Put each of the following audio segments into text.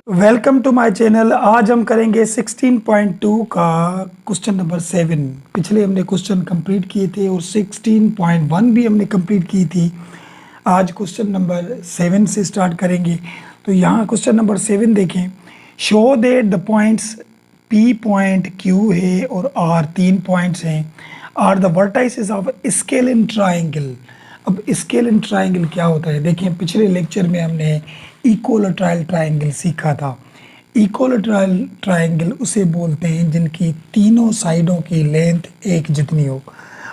Welcome to my channel. आज हम करेंगे 16.2 का क्वेश्चन नंबर 7। पिछले हमने क्वेश्चन कंप्लीट किए थे और 16.1 भी हमने कंप्लीट की थी। आज क्वेश्चन नंबर 7 से स्टार्ट करेंगे। तो यहाँ क्वेश्चन नंबर 7 देखें। Show that the points P point Q है और R 3 पॉइंट्स हैं, are the vertices of scalene triangle. अब स्केलिन ट्राइंगल क्या होता है देखें। पिछले लेक्चर में हमने इक्विलैटरल ट्राइंगल सीखा था। इक्विलैटरल ट्राइंगल उसे बोलते हैं जिनकी तीनों साइडों की लेंथ एक जितनी हो।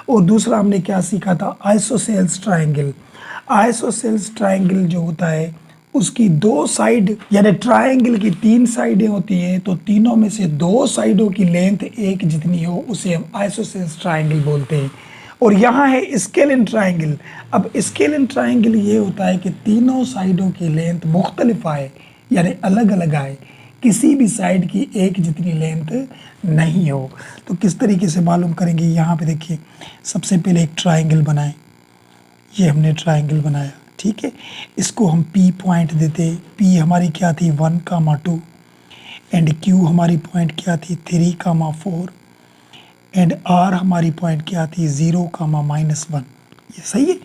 और दूसरा हमने क्या सीखा था, आइसोसेल्स ट्राइंगल। आइसोसेल्स ट्राइंगल जो होता है उसकी दो साइड, यानी ट्राइंगल की तीन साइडें होती हैं, तो तीनों में से दो साइडों की लेंथ एक जितनी हो उसे हम आइसोसेल्स ट्राइंगल बोलते हैं। और यहाँ है स्केलिन ट्राइंगल। अब स्केलिन ट्राइंगल ये होता है कि तीनों साइडों की लेंथ मुख्तलिफ आए, यानी अलग अलग आए, किसी भी साइड की एक जितनी लेंथ नहीं हो। तो किस तरीके से मालूम करेंगे, यहाँ पे देखिए। सबसे पहले एक ट्राइंगल बनाएं। ये हमने ट्राइंगल बनाया, ठीक है। इसको हम P पॉइंट देते। P हमारी क्या थी 1, 2 एंड Q हमारी पॉइंट क्या थी 3, 4 एंड R हमारी पॉइंट क्या थी 0, -1। ये सही है।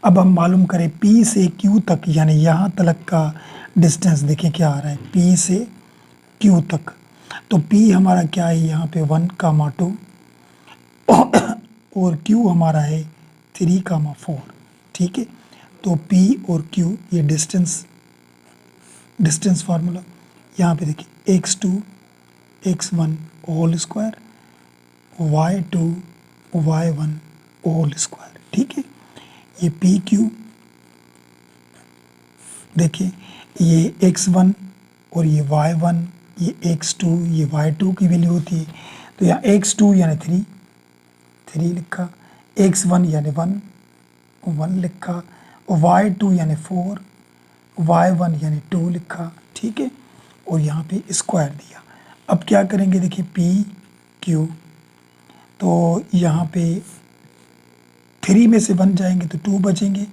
अब हम मालूम करें P से Q तक, यानी यहाँ तक का डिस्टेंस देखें क्या आ रहा है P से Q तक। तो P हमारा क्या है यहाँ पे 1, 2 और Q हमारा है 3, 4, ठीक है। तो P और Q ये डिस्टेंस फार्मूला यहाँ पे देखिए x2 x1 whole square y2 y1 whole square, ठीक है। ये पी क्यू देखिए, ये x1 और ये y1, ये x2 ये y2 की वैल्यू होती है। तो यहाँ x2 यानी 3 लिखा, x1 यानी 1 लिखा, और y2 यानी 4, y1 यानी 2 लिखा, ठीक है। और यहाँ पे स्क्वायर दिया। अब क्या करेंगे देखिए पी क्यू, तो यहाँ पे 3 में से 1 जाएंगे तो 2 बचेंगे,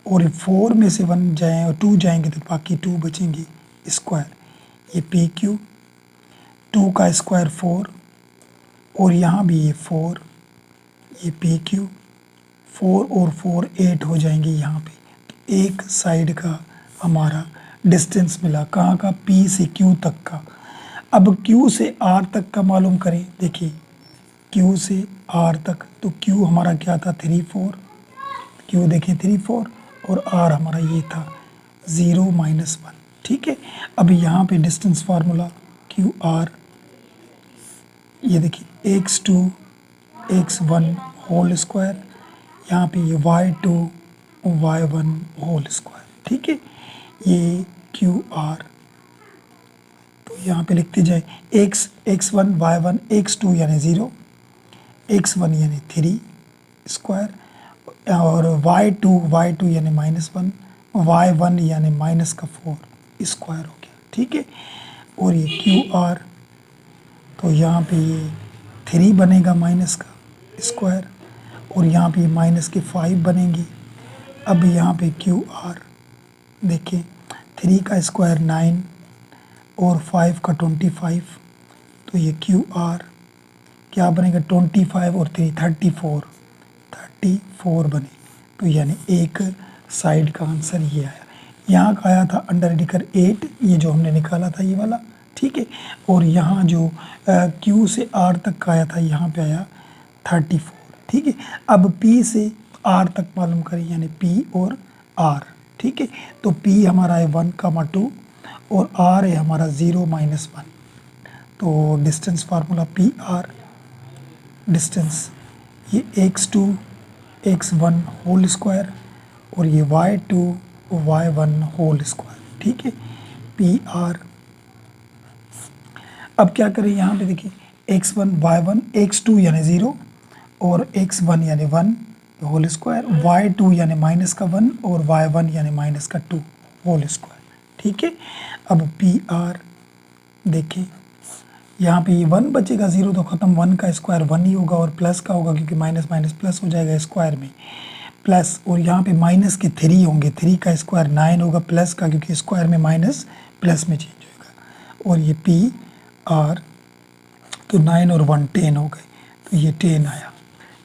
और 4 में से 1 जाए और 2 जाएंगे तो बाकी 2 बचेंगे, स्क्वायर। ये पी क्यू, 2 का स्क्वायर 4, और यहाँ भी ये 4, ये पी क्यू, 4 और 4 8 हो जाएंगे यहाँ पे। तो एक साइड का हमारा डिस्टेंस मिला, कहाँ का P से Q तक का। अब Q से R तक का मालूम करें। देखिए Q से R तक, तो Q हमारा क्या था 3, 4, Q देखिए 3, 4, और R हमारा ये था 0, -1, ठीक है। अब यहाँ पे डिस्टेंस फार्मूला QR, ये देखिए x2 x1 होल स्क्वायर, यहाँ पे ये y2 y1 होल स्क्वायर, ठीक है। ये QR, तो यहाँ पे लिखते जाए x1 y1 x2 यानी 0, x1 यानी 3 स्क्वायर, और y2 यानी -1, y1 यानी -4 स्क्वायर हो गया, ठीक है। और ये QR, तो यहाँ पे ये 3 बनेगा माइनस का स्क्वायर, और यहाँ पे माइनस के 5 बनेंगे। अब यहाँ पे QR देखिए, 3 का स्क्वायर 9 और 5 का 25, तो ये QR क्या बनेगा 25 और 3 34 बने। तो यानी एक साइड का आंसर ये आया। यहाँ का आया था अंडर डिकर 8, ये जो हमने निकाला था ये वाला, ठीक है। और यहाँ जो Q से R तक का आया था, यहाँ पे आया 34, ठीक है। अब P से R तक मालूम करें, यानी P और R, ठीक है। तो P हमारा है 1, 2 और R है हमारा 0, -1। तो डिस्टेंस फार्मूला PR, डिस्टेंस ये x2 x1 होल स्क्वायर, और ये y2 y1 होल स्क्वायर, ठीक है। PR। अब क्या करें, यहाँ पे देखिए x1 y1 x2 यानी 0 और x1 यानी 1 होल स्क्वायर, y2 यानी -1 और y1 यानी -2 होल स्क्वायर, ठीक है। अब PR देखिए, यहाँ पे ये 1 बचेगा, 0 तो ख़त्म, 1 का स्क्वायर 1 ही होगा और प्लस का होगा क्योंकि माइनस माइनस प्लस हो जाएगा स्क्वायर में। प्लस, और यहाँ पे माइनस के 3 होंगे, 3 का स्क्वायर 9 होगा, प्लस का क्योंकि स्क्वायर में माइनस प्लस में चेंज होगा, और ये पी आर, तो 9 और 1 10 हो गए, तो ये 10 आया,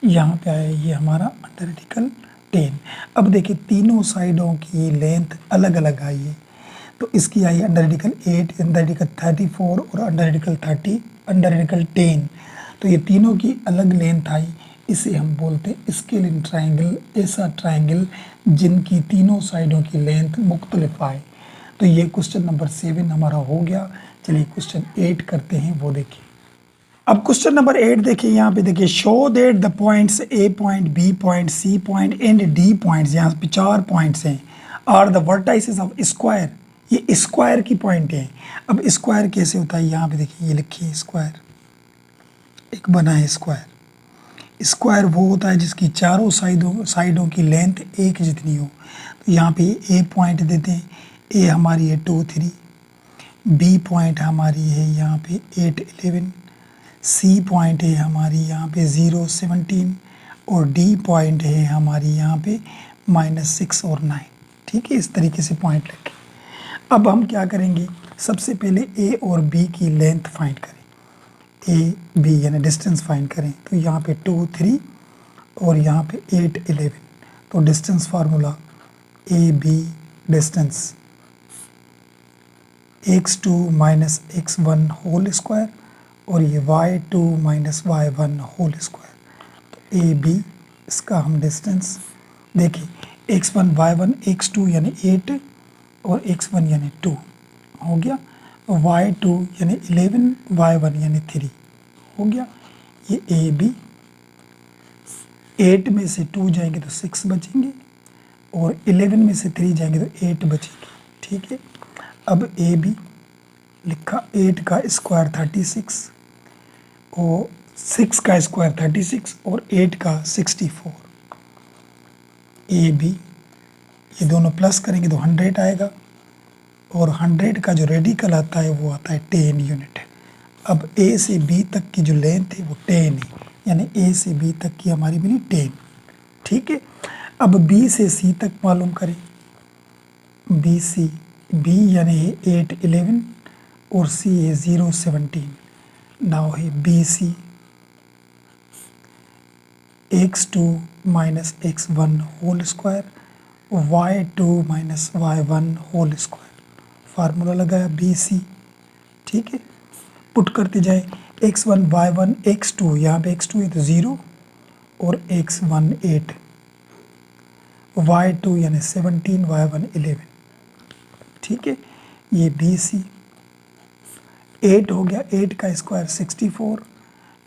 यहाँ पे आया ये हमारा अंडर रेडिकल 10। अब देखिए तीनों साइडों की लेंथ अलग अलग आई है, तो इसकी आई अंडर रेडिकल 8, अंडर रेडिकल 34 और अंडर रेडिकल 30, अंडर रेडिकल 10, तो ये तीनों की अलग लेंथ आई, इसे हम बोलते हैं स्केलिन ट्रायंगल, ऐसा ट्रायंगल जिनकी तीनों साइडों की लेंथ मुख्तलिफ आए। तो ये क्वेश्चन नंबर 7 हमारा हो गया। चलिए क्वेश्चन 8 करते हैं, वो देखिए। अब क्वेश्चन नंबर 8 देखिए, यहाँ पे देखिए, show that the points A point, B point, C point and D points, यहाँ पे 4 पॉइंट्स हैं, are the vertices of square, ये स्क्वायर की पॉइंट है। अब स्क्वायर कैसे होता है, यहाँ पे देखिए, ये लिखिए स्क्वायर, एक बना है स्क्वायर। स्क्वायर वो होता है जिसकी चारों साइडों की लेंथ एक जितनी हो। तो यहाँ पे ए पॉइंट देते हैं, ए हमारी है 2 3, बी पॉइंट हमारी है यहाँ पे 8 11, सी पॉइंट है हमारी यहाँ पे 0 17, और डी पॉइंट है हमारी यहाँ पे -6 और 9। ठीक है, इस तरीके से पॉइंट रखें। अब हम क्या करेंगे, सबसे पहले ए और बी की लेंथ फाइंड करें, ए बी यानी डिस्टेंस फाइंड करें। तो यहाँ पे 2 3 और यहाँ पे 8 11, तो distance formula A B distance x2 minus x1 whole square, और ये y2 minus y1 whole square. तो ए बी इसका हम डिस्टेंस देखिए, x1 y1 x2 यानी 8 और x1 यानी 2 हो गया, y2 यानी 11 y1 यानी 3 हो गया। ये ए बी, 8 में से 2 जाएंगे तो 6 बचेंगे, और 11 में से 3 जाएंगे तो 8 बचेंगे। ठीक है, अब ए बी लिखा, 8 का स्क्वायर 36, और 6 का स्क्वायर 36 और 8 का 64। ए बी ये दोनों प्लस करेंगे तो 100 आएगा, और 100 का जो रेडिकल आता है वो आता है 10 यूनिट। अब ए से बी तक की जो लेंथ है वो 10 है, यानी ए से बी तक की हमारी मिली 10। ठीक है, अब बी से सी तक मालूम करें, बी सी, बी यानी है 8 11 और सी है 0 17। नाउ है B C x2 minus x1 whole square, y2 minus y1 whole square, formula लगाया बी सी। ठीक है, पुट करते जाए, x1 y1 x2, यहाँ पे x2 है तो 0 और x1 8, y2 यानी 17 y1 11। ठीक है, ये बी सी 8 हो गया, 8 का स्क्वायर 64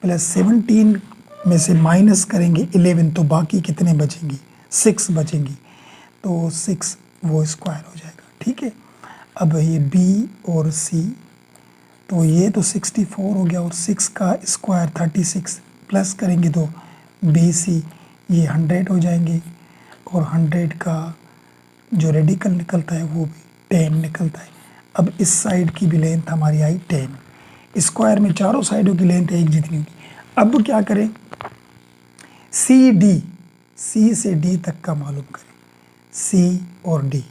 प्लस 17 में से माइनस करेंगे 11, तो बाकी कितने बचेंगी, 6 बचेंगी, तो 6 वो स्क्वायर हो जाएगा। ठीक है, अब ये बी और सी, तो ये तो 64 हो गया, और 6 का स्क्वायर 36 प्लस करेंगे तो बी सी ये 100 हो जाएंगे, और 100 का जो रेडिकल निकलता है वो भी 10 निकलता है। अब इस साइड की भी लेंथ हमारी आई 10, स्क्वायर में चारों साइडों की लेंथ एक जितनी होगी। अब क्या करें, सी डी, सी से डी तक का मालूम करें, सी और डी।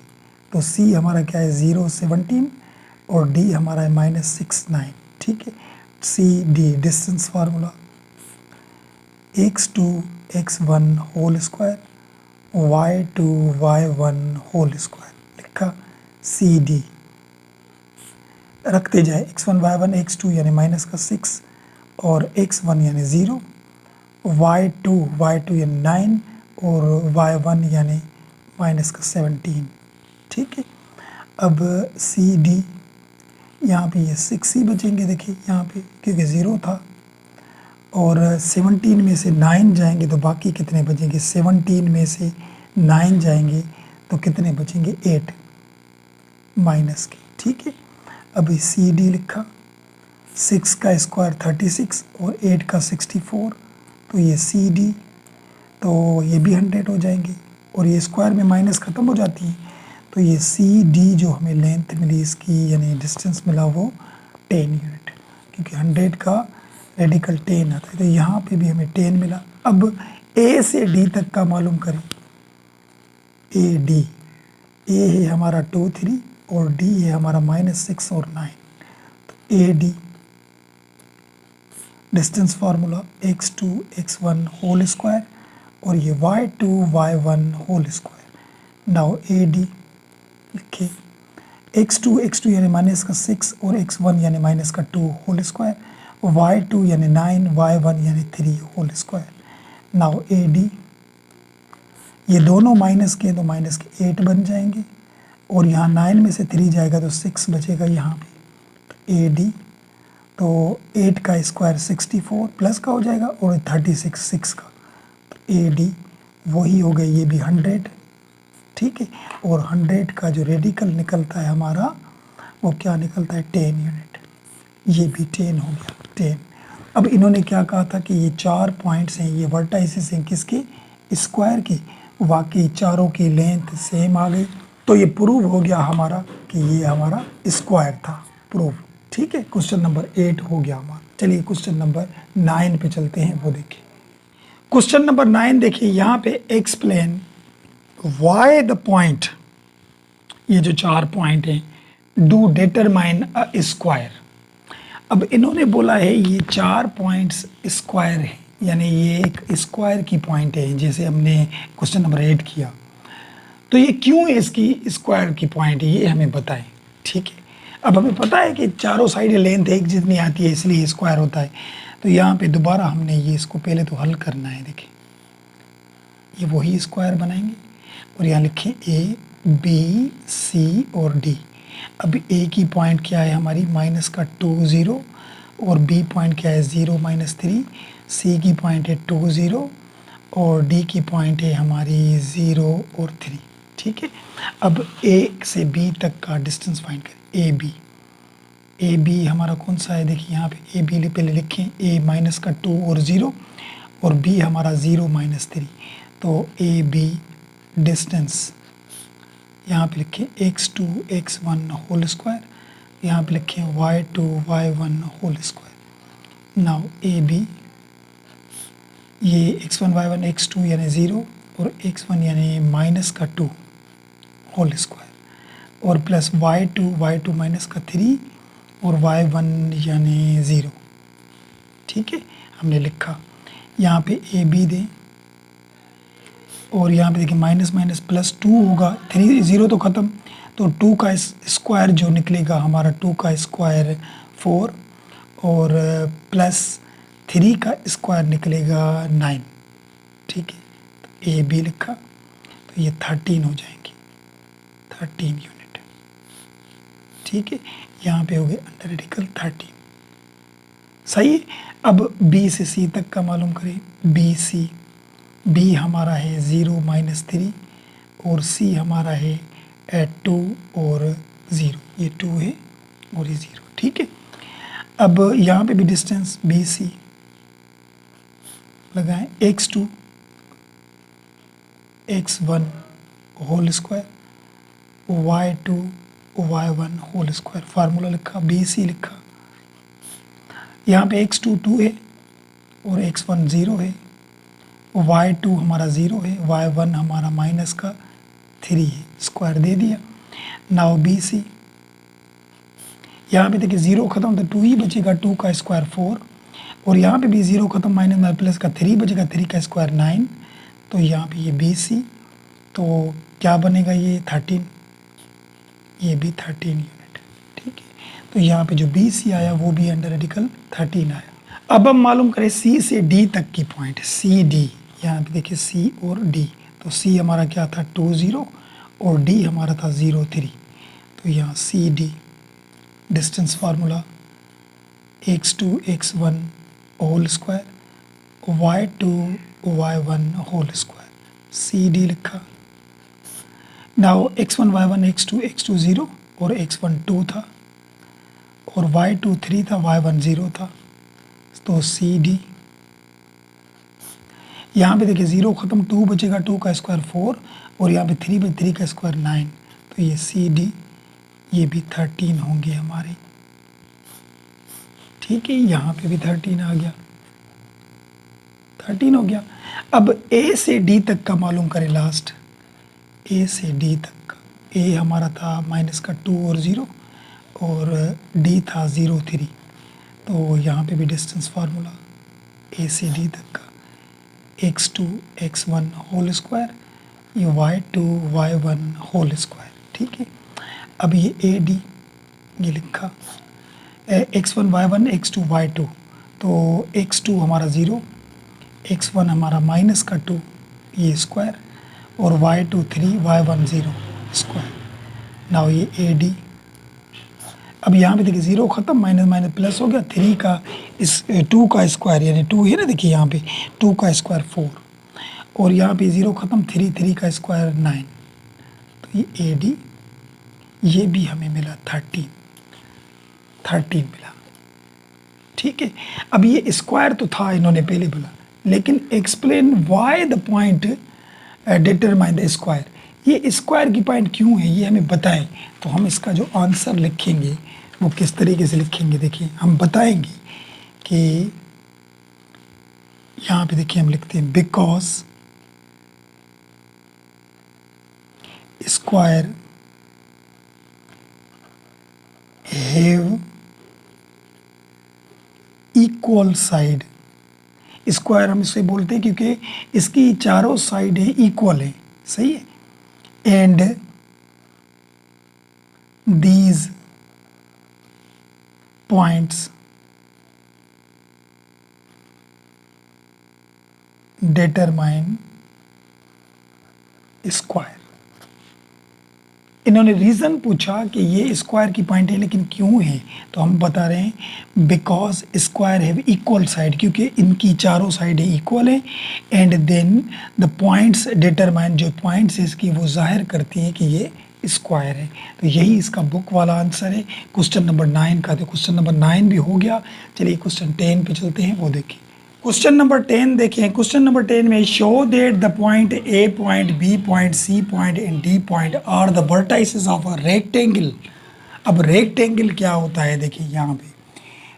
तो सी हमारा क्या है 0 17 और डी हमारा है -6 9। ठीक है, C D distance formula x2 x1 whole square, y2 y1 whole square, लिखा सी डी। रखते जाए, x1 y1 x2 यानी माइनस का 6 और x1 यानी 0, y2 यानी 9 और y1 यानी माइनस का 17। ठीक है, अब सी डी, यहाँ पे ये 6 ही बचेंगे, देखिए यहाँ पे क्योंकि 0 था, और 17 में से 9 जाएंगे तो बाकी कितने बचेंगे, 17 में से 9 जाएंगे तो कितने बचेंगे, 8 माइनस के। ठीक है, अभी सी डी लिखा, 6 का स्क्वायर 36 और 8 का 64, तो ये सी डी, तो ये भी 100 हो जाएंगे, और ये स्क्वायर में माइनस ख़त्म हो जाती है, तो ये सी डी जो हमें लेंथ मिली इसकी, यानी डिस्टेंस मिला वो 10 यूनिट, क्योंकि 100 का रेडिकल 10 आता है, तो यहाँ पे भी हमें 10 मिला। अब ए से डी तक का मालूम करें, ए डी, ए है हमारा 2 3 और डी है हमारा -6 और 9। तो A D distance formula x2 x1 whole square और ये y2 y1 whole square. Now A D लिखे x2 यानी -6 और x1 यानी -2 होल स्क्वायर, y2 यानी 9 y1 यानी 3 whole square. Now A D, ये दोनों माइनस के तो माइनस के 8 बन जाएंगे और यहाँ 9 में से 3 जाएगा तो 6 बचेगा यहाँ पे। तो ए डी, तो 8 का स्क्वायर 64 प्लस का हो जाएगा और 36 6 का। तो ए डी वही हो गया, ये भी 100, ठीक है। और 100 का जो रेडिकल निकलता है हमारा वो क्या निकलता है 10 यूनिट, ये भी 10 हो गया 10। अब इन्होंने क्या कहा था कि ये 4 पॉइंट्स हैं, ये वर्टाइसिस हैं किसके, स्क्वायर की। वाकई चारों की लेंथ सेम आ गई, तो ये प्रूव हो गया हमारा कि ये हमारा स्क्वायर था, प्रूव, ठीक है। क्वेश्चन नंबर 8 हो गया हमारा। चलिए क्वेश्चन नंबर 9 पे चलते हैं, वो देखिए। क्वेश्चन नंबर 9 देखिए, यहाँ पे एक्सप्लेन वाई द पॉइंट, ये जो 4 पॉइंट हैं, डू डिटरमाइन अ स्क्वायर। अब इन्होंने बोला है ये 4 पॉइंट्स स्क्वायर है, यानी ये एक स्क्वायर की पॉइंट है, जैसे हमने क्वेश्चन नंबर 8 किया। तो ये क्यों इसकी स्क्वायर की पॉइंट है, ये हमें बताएं, ठीक है। अब हमें पता है कि चारों साइड लेंथ एक जितनी आती है, इसलिए स्क्वायर होता है। तो यहाँ पे दोबारा हमने ये इसको पहले तो हल करना है। देखिए ये वही स्क्वायर बनाएंगे और यहाँ लिखें ए बी सी और डी। अब ए की पॉइंट क्या है हमारी -2 0 और बी पॉइंट क्या है 0 -3, सी की पॉइंट है 2 0 और डी की पॉइंट है हमारी 0 और 3, ठीक है। अब ए से बी तक का डिस्टेंस फाइंड करें, ए बी हमारा कौन सा है, देखिए यहाँ पे ए बी पहले लिखें, ए -2 और 0 और बी हमारा 0 -3। तो ए बी डिस्टेंस यहाँ पे लिखें x2 x1 होल स्क्वायर, यहाँ पे लिखें y2 y1 whole square. Now A B, ये x1 y1 x2 यानी 0 और x1 यानी -2 होल स्क्वायर और प्लस y2 -3 और y1 यानी 0, ठीक है। हमने लिखा, यहाँ पे ए बी दें और यहाँ पे देखिए -+2 होगा, 3 0 तो ख़त्म, तो 2 का स्क्वायर जो निकलेगा हमारा 2 का स्क्वायर 4 और प्लस 3 का स्क्वायर निकलेगा 9, ठीक है। तो ए बी लिखा, तो ये 13 हो जाएंगी, 13 यूनिट, ठीक है। यहाँ पे हो गए अंडर रेडिकल 13, सही है। अब बी से सी तक का मालूम करें, बी सी, बी हमारा है 0 -3 और सी हमारा है 2 और 0, ये 2 है और ये 0, ठीक है। अब यहाँ पे भी डिस्टेंस बी सी लगाएं, x2 x1 whole square y2 y1 whole square. Formula लिखा, बी सी लिखा, यहाँ पे x2 2 है और x1 0 है, y2 हमारा 0 है, y1 हमारा -3 है, स्क्वायर दे दिया। नाउ बी सी, यहाँ पे देखिए 0 खत्म तो 2 ही बचेगा, 2 का स्क्वायर 4 और यहाँ पे भी 0 खत्म माइनस प्लस का 3 बचेगा, 3 का स्क्वायर 9। तो यहाँ पे ये बी सी, तो क्या बनेगा ये 13, ये भी 13 यूनिट, ठीक है। तो यहाँ पे जो बी सी आया वो भी अंडर रेडिकल 13 आया। अब हम मालूम करें सी से डी तक की पॉइंट, सी डी, यहाँ पे देखिए सी और डी, तो सी हमारा क्या था 2 0 और डी हमारा था 0 3। तो यहाँ C D distance formula x2 x1 whole square y2 y1 whole square, C D लिखा। नाउ x1 y1 x2 0 और x1 2 था और y2 3 था, y1 0 था, तो सी डी। यहाँ पे देखिए 0 ख़त्म, 2 बचेगा, 2 का स्क्वायर 4 और यहाँ पे 3 पे 3 का स्क्वायर 9। तो ये सी डी, ये भी 13 होंगे हमारे, ठीक है। यहाँ पे भी 13 आ गया, 13 हो गया। अब ए से डी तक का मालूम करें लास्ट, ए से डी तक का। ए हमारा था माइनस का 2 और 0 और डी था 0 3। तो यहाँ पे भी डिस्टेंस फार्मूला ए से डी तक का x2 x1 होल स्क्वायर, ये y2 y1 होल स्क्वायर। ठीक है, अब ये ए डी ये लिखा x1 y1 x2 y2। तो x2 हमारा 0, x1 हमारा माइनस का 2 ये स्क्वायर और y2 3 y1 0 स्क्वायर। नाउ ये ए डी, अब यहाँ पे देखिए 0 ख़त्म, माइनस माइनस प्लस हो गया, 3 का इस 2 का स्क्वायर यानी 2 है ना, देखिए यहाँ पे 2 का स्क्वायर 4 और यहाँ पे 0 ख़त्म, 3 का स्क्वायर 9। तो ये ए डी, ये भी हमें मिला 13 मिला। ठीक है, अब ये स्क्वायर तो था इन्होंने पहले बोला, लेकिन explain why the point determine the square, ये स्क्वायर की पॉइंट क्यों है ये हमें बताएं। तो हम इसका जो आंसर लिखेंगे वो किस तरीके से लिखेंगे, देखिए हम बताएंगे कि यहाँ पे देखिए हम लिखते हैं because square have equal side. Square हम इसे बोलते हैं क्योंकि इसकी चारों साइड है इक्वल है, सही है। And these points determine square. इन्होंने रीज़न पूछा कि ये स्क्वायर की पॉइंट है लेकिन क्यों है, तो हम बता रहे हैं because square have equal side, क्योंकि इनकी चारों साइड इक्वल है। And then the points determine, जो पॉइंट्स इसकी वो जाहिर करती हैं कि ये स्क्वायर है। तो यही इसका बुक वाला आंसर है क्वेश्चन नंबर 9 का। तो क्वेश्चन नंबर 9 भी हो गया। चलिए क्वेश्चन 10 पे चलते हैं, वो देखिए। क्वेश्चन नंबर 10 देखें। क्वेश्चन नंबर 10 में show that the point A point B point C point and D point are the vertices of a rectangle. अब रेक्टेंगल क्या होता है, देखिए यहाँ पे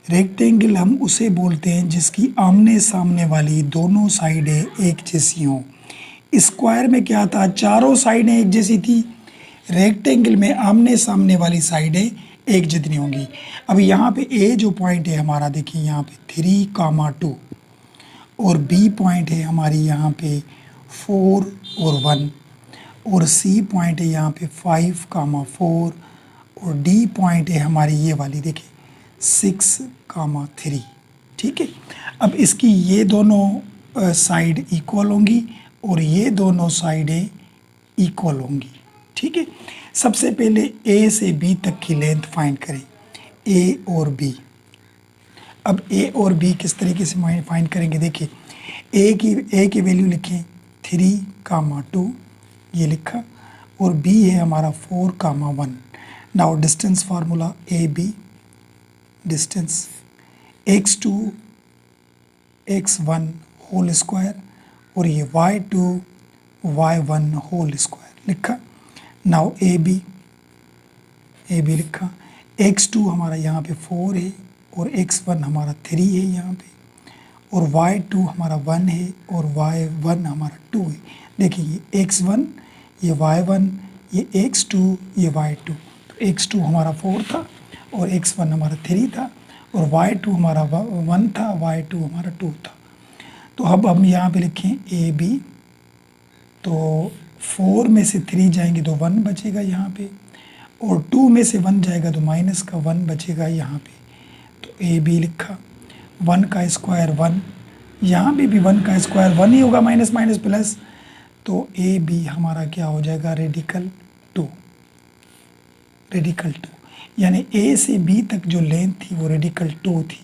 रेक्टेंगल हम उसे बोलते हैं जिसकी आमने सामने वाली दोनों साइडें एक जैसी हों। स्क्वायर में क्या था, चारों साइडें एक जैसी थी, रेक्टेंगल में आमने सामने वाली साइडें एक जितनी होंगी। अब यहाँ पे ए जो पॉइंट है हमारा, देखिए यहाँ पे 3, 2 और बी पॉइंट है हमारी यहाँ पे 4 और 1 और सी पॉइंट है यहाँ पे 5, 4 और डी पॉइंट है हमारी ये वाली देखिए 6, 3। ठीक है, अब इसकी ये दोनों साइड इक्वल होंगी और ये दोनों साइडें इक्वल होंगी। ठीक है, सबसे पहले ए से बी तक की लेंथ फाइंड करें, ए और बी। अब ए और बी किस तरीके से फाइंड करेंगे, देखिए ए की वैल्यू लिखें 3, 2 ये लिखा और बी है हमारा 4, 1। Now distance formula A B, distance x2 x1 whole square और ये y2 y1 होल स्क्वायर लिखा। नाउ ए बी लिखा, x2 हमारा यहाँ पे 4 है और x1 हमारा 3 है यहाँ पे और y2 हमारा 1 है और y1 हमारा 2 है। देखिए ये x1 ये y1 ये x2 ये y2। तो x2 हमारा 4 था और x1 हमारा 3 था और y2 हमारा 1 था, y2 हमारा 2 था। तो अब हम यहाँ पे लिखें ए बी, तो 4 में से 3 जाएंगे तो 1 बचेगा यहाँ पे और 2 में से 1 जाएगा तो माइनस का 1 बचेगा यहाँ पे। तो ए बी लिखा, 1 का स्क्वायर 1, यहाँ पे भी 1 का स्क्वायर 1 ही होगा, माइनस माइनस प्लस। तो ए बी हमारा क्या हो जाएगा, रेडिकल 2, यानी ए से बी तक जो लेंथ थी वो रेडिकल 2 थी।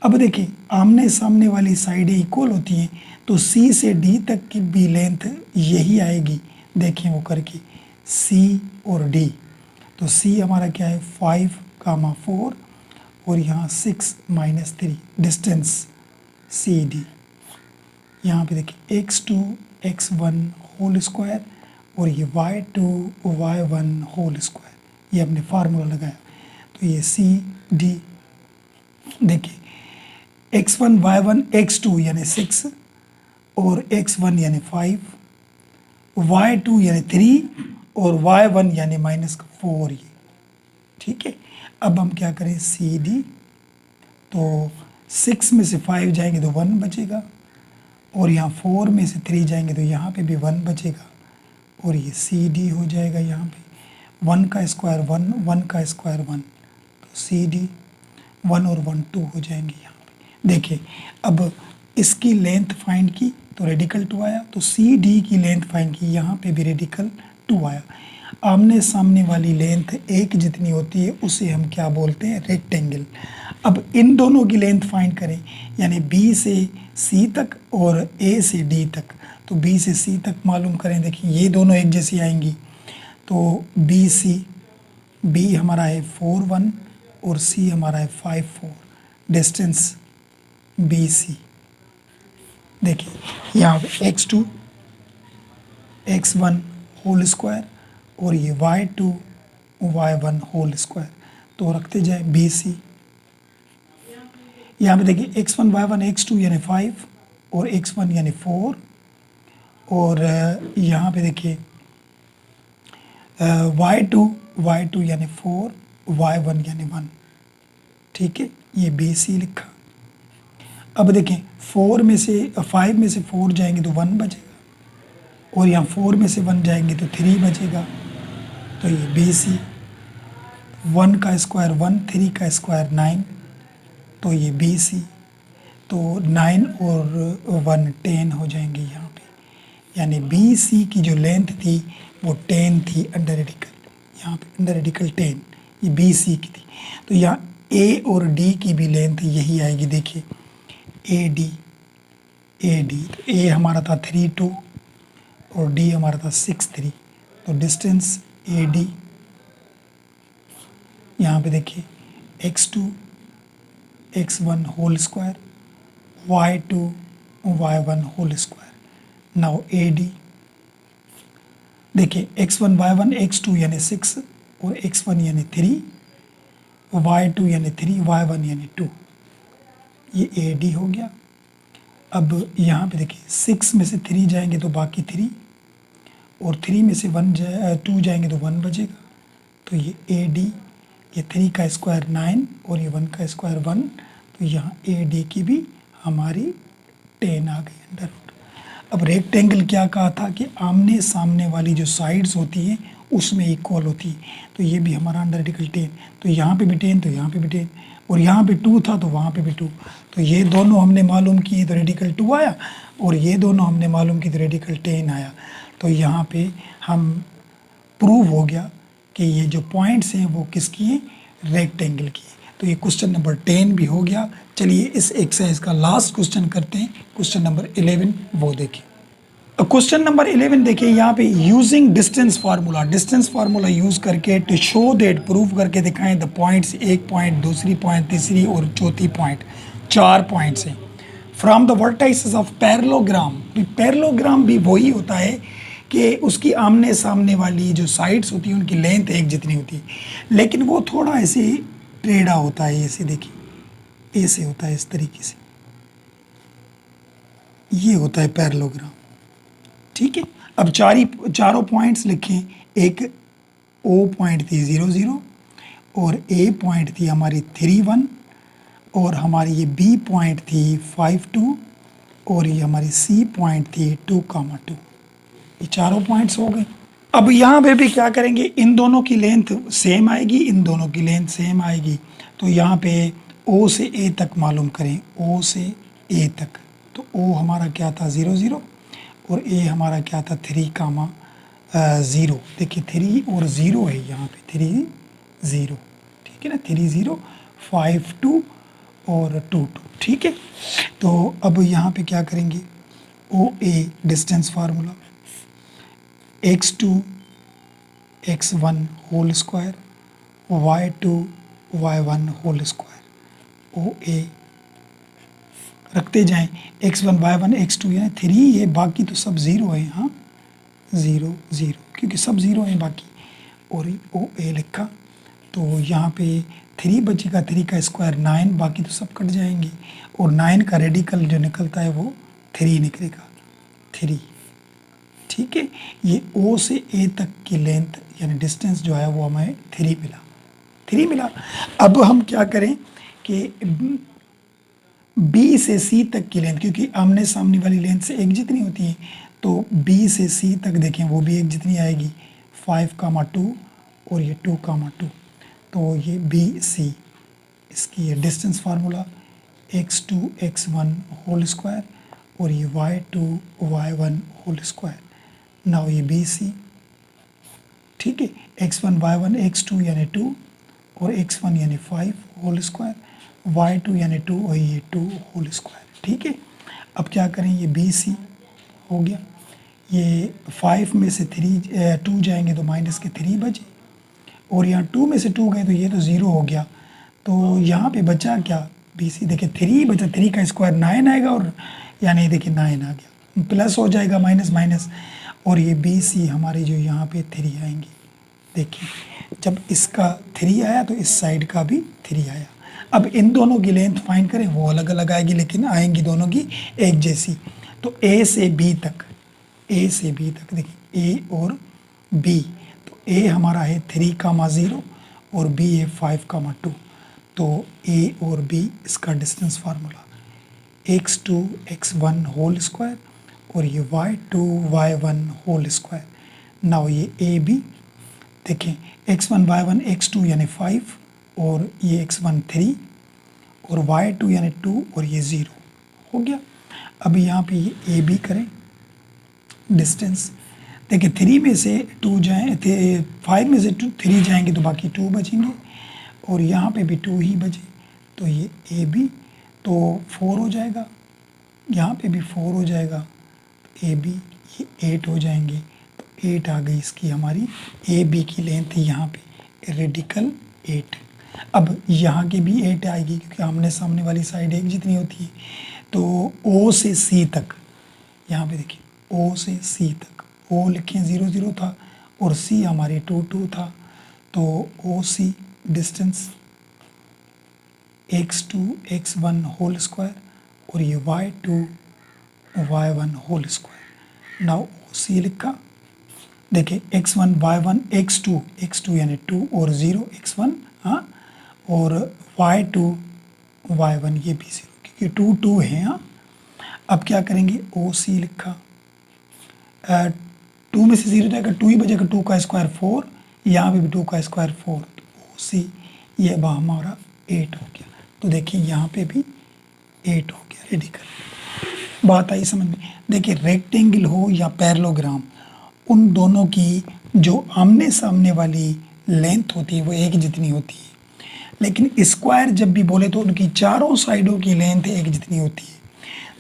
अब देखिए आमने सामने वाली साइडें इक्वल होती हैं तो सी से डी तक की भी लेंथ यही आएगी। देखें वो करके सी और डी, तो सी हमारा क्या है 5, 4 और यहाँ 6, -3 डिस्टेंस सी डी। यहाँ पे देखिए x2 x1 होल स्क्वायर और ये y2 y1 होल स्क्वायर, ये हमने फार्मूला लगाया। तो ये सी डी देखिए x1 y1 x2 यानी 6 और x1 यानी 5 y2 यानी 3 और y1 यानी -4 ये, ठीक है। अब हम क्या करें, सी डी, तो 6 में से 5 जाएंगे तो 1 बचेगा, और यहाँ 4 में से 3 जाएंगे तो यहाँ पे भी 1 बचेगा, और ये सी डी हो जाएगा। यहाँ पे 1 का स्क्वायर 1, 1 का स्क्वायर 1, तो सी डी 1 और 1 2 हो जाएंगे यहाँ पे। देखिए अब इसकी लेंथ फाइंड की तो रेडिकल 2 आया, तो सी डी की लेंथ फाइंड की, यहाँ पे भी रेडिकल 2 आया। आमने सामने वाली लेंथ एक जितनी होती है उसे हम क्या बोलते हैं, रेक्टेंगल। अब इन दोनों की लेंथ फाइंड करें, यानी बी से सी तक और ए से डी तक, तो बी से सी तक मालूम करें। देखिए ये दोनों एक जैसी आएंगी, तो बी सी, बी हमारा है 4 1 और सी हमारा है 5 4, डिस्टेंस बी सी। देखिए यहाँ पे x2 x1 होल स्क्वायर और ये y2 y1 होल स्क्वायर, तो रखते जाए बी सी। यहाँ पे देखिए x1 y1 x2 यानी 5 और x1 यानी 4, और यहाँ पे देखिए y2 यानी 4 y1 यानी 1, ठीक है, ये बी सी लिखा। अब देखें 4 में से 5 में से 4 जाएंगे तो 1 बचेगा, और यहाँ 4 में से 1 जाएंगे तो 3 बचेगा, तो ये बी सी। 1 का स्क्वायर 1, 3 का स्क्वायर 9, तो ये बी सी। तो 9 और 1 10 हो जाएंगे यहाँ पे, यानी बी सी की जो लेंथ थी वो 10 थी अंडर रेडिकल, यहाँ पे अंडर रेडिकल 10 ये बी सी की थी। तो यहाँ ए और डी की भी लेंथ यही आएगी। देखिए ए डी, तो ए हमारा था 3 2 और डी हमारा था 6 3, तो डिस्टेंस ए डी। यहाँ पे देखिए x2 x1 whole square y2 y1 whole square. Now A D, देखिए x1 y1 x2 यानी 6 और x1 यानी 3, y2 यानी 3 y1 यानी 2, ये ए डी हो गया। अब यहाँ पे देखिए 6 में से 3 जाएंगे तो बाकी 3, और 3 में से 2 जाएंगे तो 1 बचेगा, तो ये ए डी। ये 3 का स्क्वायर 9 और ये 1 का स्क्वायर 1, तो यहाँ ए डी की भी हमारी 10 आ गई अंडर रूट। अब रेक्टेंगल क्या कहा था कि आमने सामने वाली जो साइड्स होती हैं उसमें इक्वल होती है, तो ये भी हमारा अंडर रेडिकल 10, तो यहाँ पे भी 10 तो यहाँ पे भी 10, और यहाँ पे 2 था तो वहाँ पे भी 2, तो ये दोनों हमने मालूम किए तो रेडिकल 2 आया, और ये दोनों हमने मालूम की तो रेडिकल 10 आया। तो यहाँ पे हम प्रूव हो गया कि ये जो पॉइंट्स हैं वो किसकी हैं, रेक्टेंगल की है। तो ये क्वेश्चन नंबर 10 भी हो गया। चलिए इस एक्सरसाइज का लास्ट क्वेश्चन करते हैं, क्वेश्चन नंबर 11 वो देखिए। क्वेश्चन नंबर 11 देखिए, यहाँ पे यूजिंग डिस्टेंस फार्मूला यूज करके टू शो दैट, प्रूव करके दिखाएं द पॉइंट्स, एक पॉइंट, दूसरी पॉइंट, तीसरी और चौथी पॉइंट, 4 पॉइंट्स हैं from the vertices of parallelogram. Parallelogram भी वही होता है कि उसकी आमने सामने वाली जो साइड्स होती हैं उनकी लेंथ एक जितनी होती है, लेकिन वो थोड़ा ऐसे टेढ़ा होता है, ऐसे देखिए ऐसे होता है, इस तरीके से ये होता है पैरेललोग्राम, ठीक है। अब चारों पॉइंट्स लिखें, एक ओ पॉइंट थी 0 0 और ए पॉइंट थी हमारी 3 1 और हमारी ये बी पॉइंट थी 5 2 और ये हमारी सी पॉइंट थी 2 2, ये चारों पॉइंट्स हो गए। अब यहाँ पे भी क्या करेंगे, इन दोनों की लेंथ सेम आएगी, इन दोनों की लेंथ सेम आएगी, तो यहाँ पे ओ से ए तक मालूम करें, ओ से ए तक, तो ओ हमारा क्या था 0 0 और ए हमारा क्या था 3 0। देखिए 3 और 0 है यहाँ पे, 3 0, ठीक है ना, 3 0 5 2 और 2 2, ठीक है। तो अब यहाँ पे क्या करेंगे, O A distance formula, x2 x1 whole square y2 y1 whole square, O A रखते जाएं, x1 y1 x2 यानी 3, ये बाकी तो सब 0 है, हाँ 0 0 क्योंकि सब 0 हैं बाकी, और ओ ए लिखा, तो यहाँ पे 3 बचेगा, 3 का स्क्वायर 9, बाकी तो सब कट जाएंगे, और 9 का रेडिकल जो निकलता है वो 3 निकलेगा, 3, ठीक है। ये O से A तक की लेंथ यानी डिस्टेंस जो है वो हमें 3 मिला। अब हम क्या करें कि B से C तक की लेंथ, क्योंकि आमने सामने वाली लेंथ से एक जितनी होती है, तो B से C तक देखें वो भी एक जितनी आएगी, 5,2 और ये 2,2, तो ये BC, इसकी ये distance formula x2 x1 whole square और ये y2 y1 whole square. Now ये BC, ठीक है, x1 y1 x2 यानी 2 और x1 यानी 5 होल स्क्वायर, y2 यानी 2 और ये 2 होल स्क्वायर, ठीक है। अब क्या करें, ये BC हो गया, ये 5 में से 2 जाएंगे तो माइनस के 3 बचे, और यहाँ 2 में से 2 गए तो ये तो 0 हो गया, तो यहाँ पे बचा क्या, BC देखिए 3 बचा, 3 का स्क्वायर 9 आएगा, और यानी देखिए 9 आ गया, प्लस हो जाएगा माइनस माइनस, और ये BC हमारी जो यहाँ पे 3 आएंगी। देखिए जब इसका 3 आया तो इस साइड का भी 3 आया। अब इन दोनों की लेंथ फाइंड करें, वो अलग अलग आएगी लेकिन आएंगी दोनों की एक जैसी। तो A से B तक देखिए A और B, तो A हमारा है 3,0 और B है 5,2, तो A और B इसका distance formula x2 x1 whole square और ये y2 y1 whole square. Now ये AB देखें, x1 y1 x2 यानी 5 और ये x1 3 और y2 यानी 2 और ये 0 हो गया। अब यहाँ पे ये AB करें, डिस्टेंस देखिए 3 में से 2 जाएँ, 5 में से 3 जाएंगे तो बाकी 2 बचेंगे, और यहाँ पे भी 2 ही बचे, तो ये AB तो 4 हो जाएगा, यहाँ पे भी 4 हो जाएगा, AB ये 8 हो जाएंगे, तो 8 आ गई इसकी हमारी AB की लेंथ यहाँ पे, रेडिकल 8। अब यहाँ के भी 8 आएगी क्योंकि आमने सामने वाली साइड एक जितनी होती है। तो O से C तक, यहाँ पे देखिए O से C तक, O लिखें 0 0 था और C हमारी 2 2 था, तो OC distance x2 x1 whole square और ये y2 y1 whole square. Now OC लिखा, देखिए x1 y1 x2 यानी 2 और 0 x1, हाँ, और y2 y1 ये भी 0 क्योंकि 2 2 है, हाँ। अब क्या करेंगे, OC लिखा, 2 में से 0 जाएगा, 2 ही बचेगा, 2 का स्क्वायर 4, यहाँ पे भी 2 का स्क्वायर 4, तो OC ये अब हमारा 8 हो गया। तो देखिए यहाँ पे भी 8 हो गया, रेडिकल। बात आई समझ में। देखिए रेक्टेंगल हो या पैरेललोग्राम, उन दोनों की जो आमने सामने वाली लेंथ होती है वो एक जितनी होती है, लेकिन स्क्वायर जब भी बोले तो उनकी चारों साइडों की लेंथ एक जितनी होती है।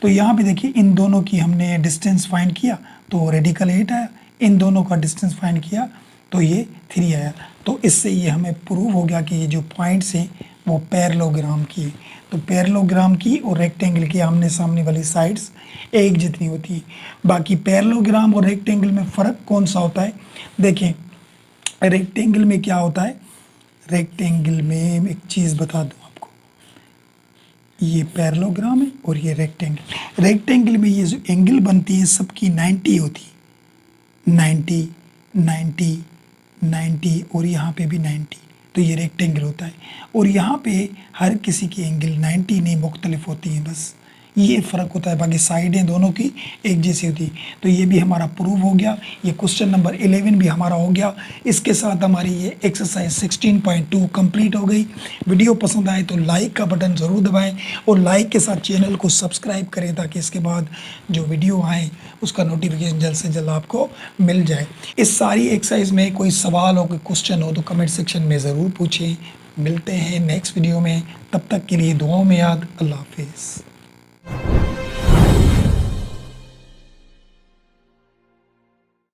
तो यहाँ पे देखिए इन दोनों की हमने डिस्टेंस फाइंड किया तो रेडिकल 8 आया, इन दोनों का डिस्टेंस फाइंड किया तो ये 3 आया। तो इससे ये हमें प्रूव हो गया कि ये जो पॉइंट्स हैं वो पैरेललोग्राम की है। तो पैरेललोग्राम की और रेक्टेंगल की आमने सामने वाली साइड्स एक जितनी होती है। बाकी पैरेललोग्राम और रेक्टेंगल में फ़र्क कौन सा होता है, देखें रेक्टेंगल में क्या होता है, रेक्टेंगल में एक चीज़ बता दूं आपको, ये पैरेललोग्राम है और ये रेक्टेंगल। रेक्टेंगल में ये जो एंगल बनती है सबकी 90 होती है, 90 90 90 और यहाँ पे भी 90, तो ये रेक्टेंगल होता है। और यहाँ पे हर किसी की एंगल 90 नहीं, मुख्तलिफ होती हैं, बस ये फ़र्क होता है, बाकी साइडें दोनों की एक जैसी होती है। तो ये भी हमारा प्रूव हो गया, ये क्वेश्चन नंबर 11 भी हमारा हो गया। इसके साथ हमारी ये एक्सरसाइज 16.2 कंप्लीट हो गई। वीडियो पसंद आए तो लाइक का बटन ज़रूर दबाएं और लाइक के साथ चैनल को सब्सक्राइब करें ताकि इसके बाद जो वीडियो आए उसका नोटिफिकेशन जल्द से जल्द आपको मिल जाए। इस सारी एक्सरसाइज में कोई सवाल हो, कोई क्वेश्चन हो तो कमेंट सेक्शन में ज़रूर पूछें। मिलते हैं नेक्स्ट वीडियो में, तब तक के लिए दुआओं में याद। अल्लाह हाफिज़।